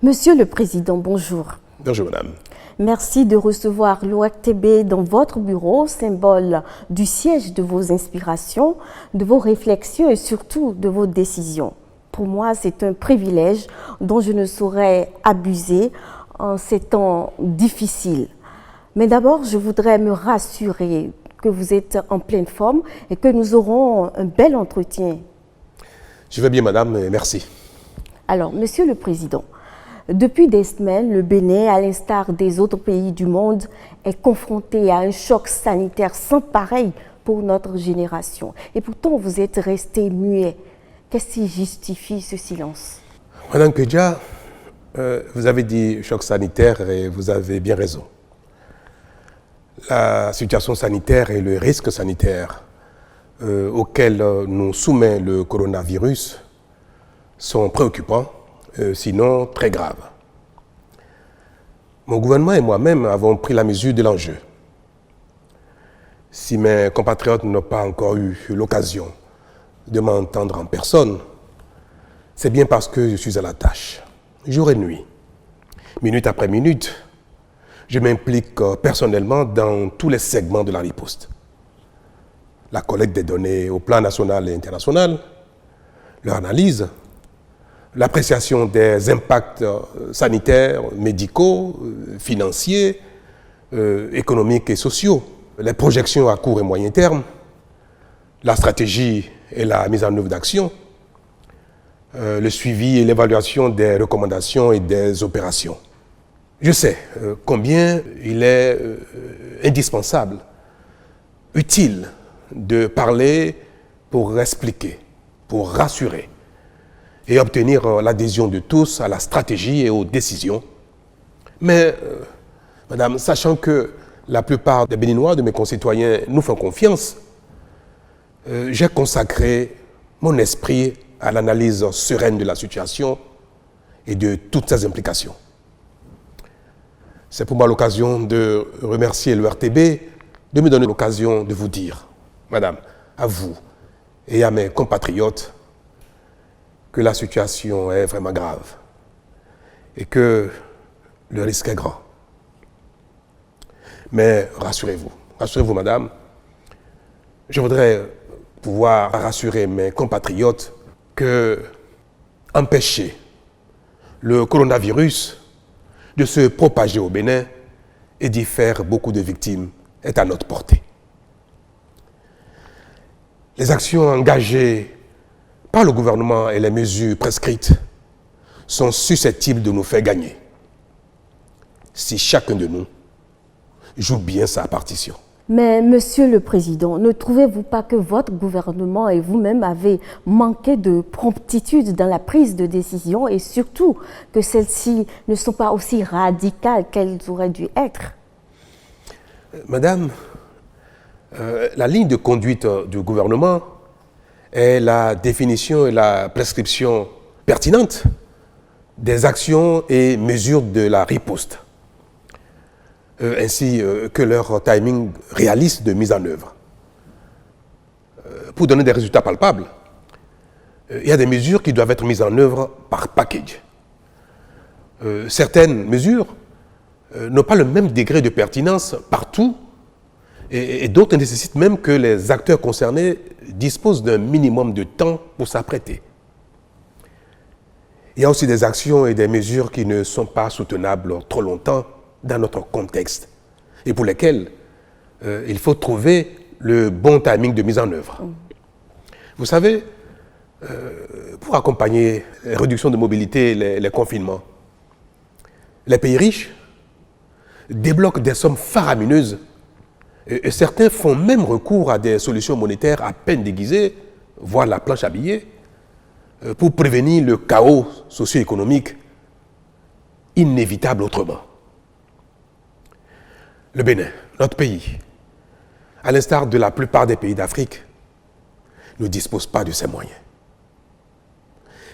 Monsieur le Président, bonjour. Bonjour, madame. Merci de recevoir l'ORTB dans votre bureau, symbole du siège de vos inspirations, de vos réflexions et surtout de vos décisions. Pour moi, c'est un privilège dont je ne saurais abuser en ces temps difficiles. Mais d'abord, je voudrais me rassurer que vous êtes en pleine forme et que nous aurons un bel entretien. Je vais bien, madame, et merci. Alors, Monsieur le Président, depuis des semaines, le Bénin, à l'instar des autres pays du monde, est confronté à un choc sanitaire sans pareil pour notre génération. Et pourtant, vous êtes resté muet. Qu'est-ce qui justifie ce silence? Madame Kedja, vous avez dit choc sanitaire et vous avez bien raison. La situation sanitaire et le risque sanitaire auquel nous soumet le coronavirus sont préoccupants, sinon très graves. Mon gouvernement et moi-même avons pris la mesure de l'enjeu. Si mes compatriotes n'ont pas encore eu l'occasion de m'entendre en personne, c'est bien parce que je suis à la tâche, jour et nuit. Minute après minute, je m'implique personnellement dans tous les segments de la riposte. La collecte des données au plan national et international, leur analyse, l'appréciation des impacts sanitaires, médicaux, financiers, économiques et sociaux, les projections à court et moyen terme, la stratégie et la mise en œuvre d'actions, le suivi et l'évaluation des recommandations et des opérations. Je sais combien il est indispensable, utile de parler pour expliquer, pour rassurer, et obtenir l'adhésion de tous à la stratégie et aux décisions. Mais, madame, sachant que la plupart des Béninois, de mes concitoyens, nous font confiance, j'ai consacré mon esprit à l'analyse sereine de la situation et de toutes ses implications. C'est pour moi l'occasion de remercier l'ORTB de me donner l'occasion de vous dire, madame, à vous et à mes compatriotes, que la situation est vraiment grave et que le risque est grand. Mais rassurez-vous madame, je voudrais pouvoir rassurer mes compatriotes que empêcher le coronavirus de se propager au Bénin et d'y faire beaucoup de victimes est à notre portée. Les actions engagées par le gouvernement et les mesures prescrites sont susceptibles de nous faire gagner si chacun de nous joue bien sa partition. Mais, Monsieur le Président, ne trouvez-vous pas que votre gouvernement et vous-même avez manqué de promptitude dans la prise de décision et surtout que celles-ci ne sont pas aussi radicales qu'elles auraient dû être? Madame, la ligne de conduite du gouvernement est la définition et la prescription pertinente des actions et mesures de la riposte, ainsi que leur timing réaliste de mise en œuvre. Pour donner des résultats palpables, il y a des mesures qui doivent être mises en œuvre par package. Certaines mesures n'ont pas le même degré de pertinence partout et d'autres nécessitent même que les acteurs concernés disposent d'un minimum de temps pour s'apprêter. Il y a aussi des actions et des mesures qui ne sont pas soutenables trop longtemps dans notre contexte et pour lesquelles il faut trouver le bon timing de mise en œuvre. Vous savez, pour accompagner les réductions de mobilité, les confinements, les pays riches débloquent des sommes faramineuses et certains font même recours à des solutions monétaires à peine déguisées, voire la planche à billets, pour prévenir le chaos socio-économique inévitable autrement. Le Bénin, notre pays, à l'instar de la plupart des pays d'Afrique, ne dispose pas de ces moyens.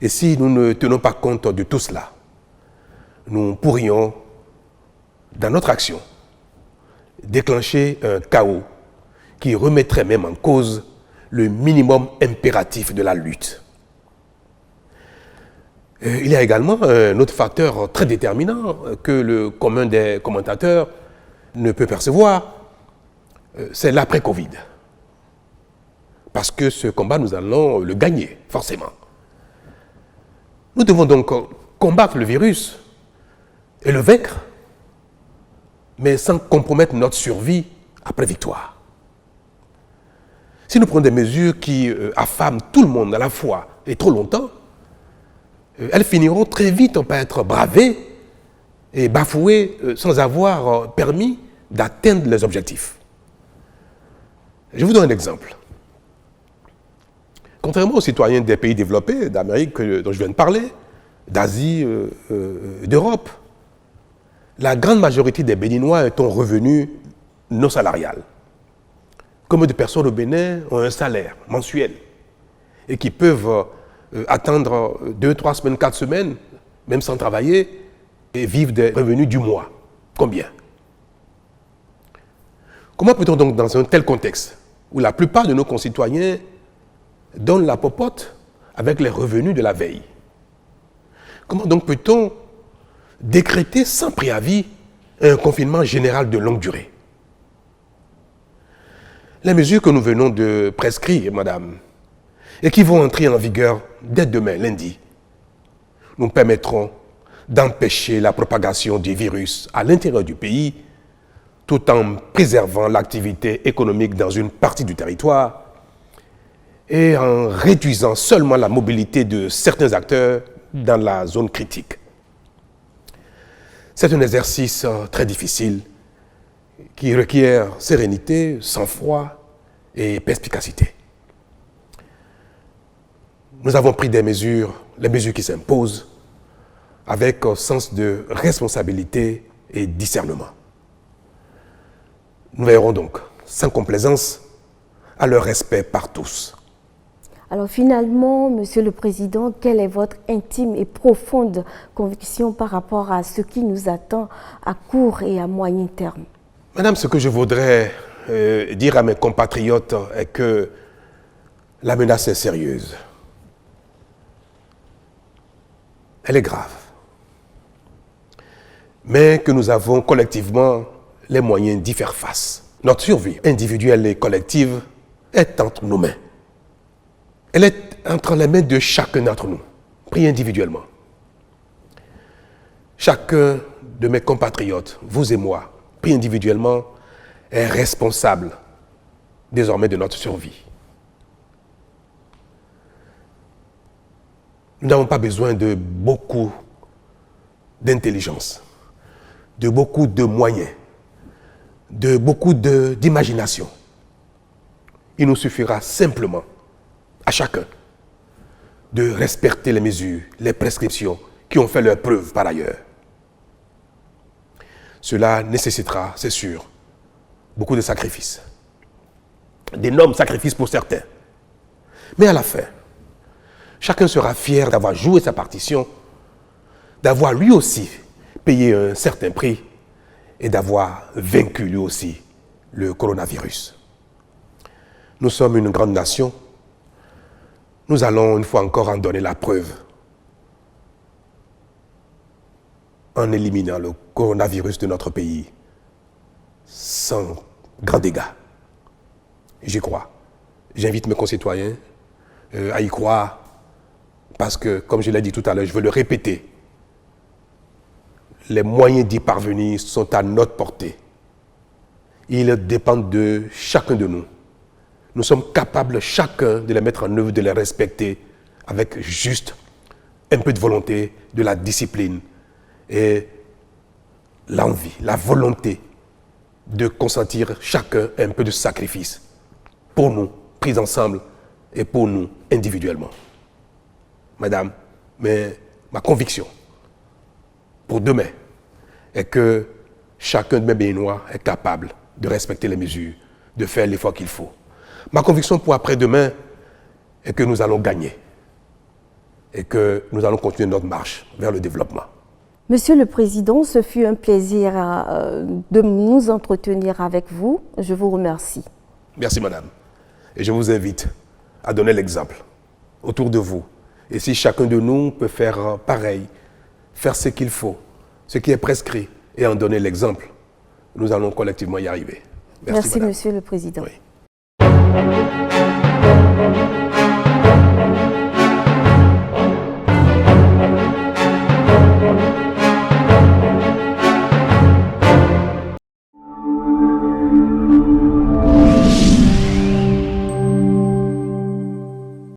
Et si nous ne tenons pas compte de tout cela, nous pourrions, dans notre action, déclencher un chaos qui remettrait même en cause le minimum impératif de la lutte. Il y a également un autre facteur très déterminant que le commun des commentateurs ne peut percevoir, c'est l'après-Covid. Parce que ce combat, nous allons le gagner, forcément. Nous devons donc combattre le virus et le vaincre, mais sans compromettre notre survie après victoire. Si nous prenons des mesures qui affament tout le monde à la fois et trop longtemps, elles finiront très vite par être bravées et bafouées sans avoir permis d'atteindre les objectifs. Je vous donne un exemple. Contrairement aux citoyens des pays développés, d'Amérique dont je viens de parler, d'Asie, d'Europe, la grande majorité des Béninois ont un revenu non salarial. Combien de personnes au Bénin ont un salaire mensuel et qui peuvent attendre 2, 3 semaines, 4 semaines, même sans travailler, et vivre des revenus du mois? Combien? Comment peut-on donc, dans un tel contexte, où la plupart de nos concitoyens donnent la popote avec les revenus de la veille, comment donc peut-on décréter sans préavis un confinement général de longue durée? Les mesures que nous venons de prescrire, madame, et qui vont entrer en vigueur dès demain, lundi, nous permettront d'empêcher la propagation du virus à l'intérieur du pays, tout en préservant l'activité économique dans une partie du territoire et en réduisant seulement la mobilité de certains acteurs dans la zone critique. C'est un exercice très difficile qui requiert sérénité, sang-froid et perspicacité. Nous avons pris des mesures, les mesures qui s'imposent, avec un sens de responsabilité et discernement. Nous veillerons donc, sans complaisance, à leur respect par tous. Alors finalement, Monsieur le Président, quelle est votre intime et profonde conviction par rapport à ce qui nous attend à court et à moyen terme? Madame, ce que je voudrais dire à mes compatriotes est que la menace est sérieuse. Elle est grave. Mais que nous avons collectivement les moyens d'y faire face. Notre survie individuelle et collective est entre nos mains. Elle est entre les mains de chacun d'entre nous, pris individuellement. Chacun de mes compatriotes, vous et moi, pris individuellement, est responsable désormais de notre survie. Nous n'avons pas besoin de beaucoup d'intelligence, de beaucoup de moyens, de beaucoup d'imagination. Il nous suffira simplement à chacun de respecter les mesures, les prescriptions qui ont fait leur preuve par ailleurs. Cela nécessitera, c'est sûr, beaucoup de sacrifices. D'énormes sacrifices pour certains. Mais à la fin, chacun sera fier d'avoir joué sa partition, d'avoir lui aussi payé un certain prix et d'avoir vaincu lui aussi le coronavirus. Nous sommes une grande nation. Nous allons une fois encore en donner la preuve en éliminant le coronavirus de notre pays sans grand dégât. J'y crois. J'invite mes concitoyens à y croire parce que, comme je l'ai dit tout à l'heure, je veux le répéter, les moyens d'y parvenir sont à notre portée. Ils dépendent de chacun de nous. Nous sommes capables chacun de les mettre en œuvre, de les respecter avec juste un peu de volonté, de la discipline et l'envie, la volonté de consentir chacun un peu de sacrifice pour nous, pris ensemble et pour nous individuellement. Madame, mais ma conviction pour demain est que chacun de mes Béninois est capable de respecter les mesures, de faire l'effort qu'il faut. Ma conviction pour après-demain est que nous allons gagner et que nous allons continuer notre marche vers le développement. Monsieur le Président, ce fut un plaisir de nous entretenir avec vous. Je vous remercie. Merci, madame. Et je vous invite à donner l'exemple autour de vous. Et si chacun de nous peut faire pareil, faire ce qu'il faut, ce qui est prescrit, et en donner l'exemple, nous allons collectivement y arriver. Merci, madame. Monsieur le Président. Oui.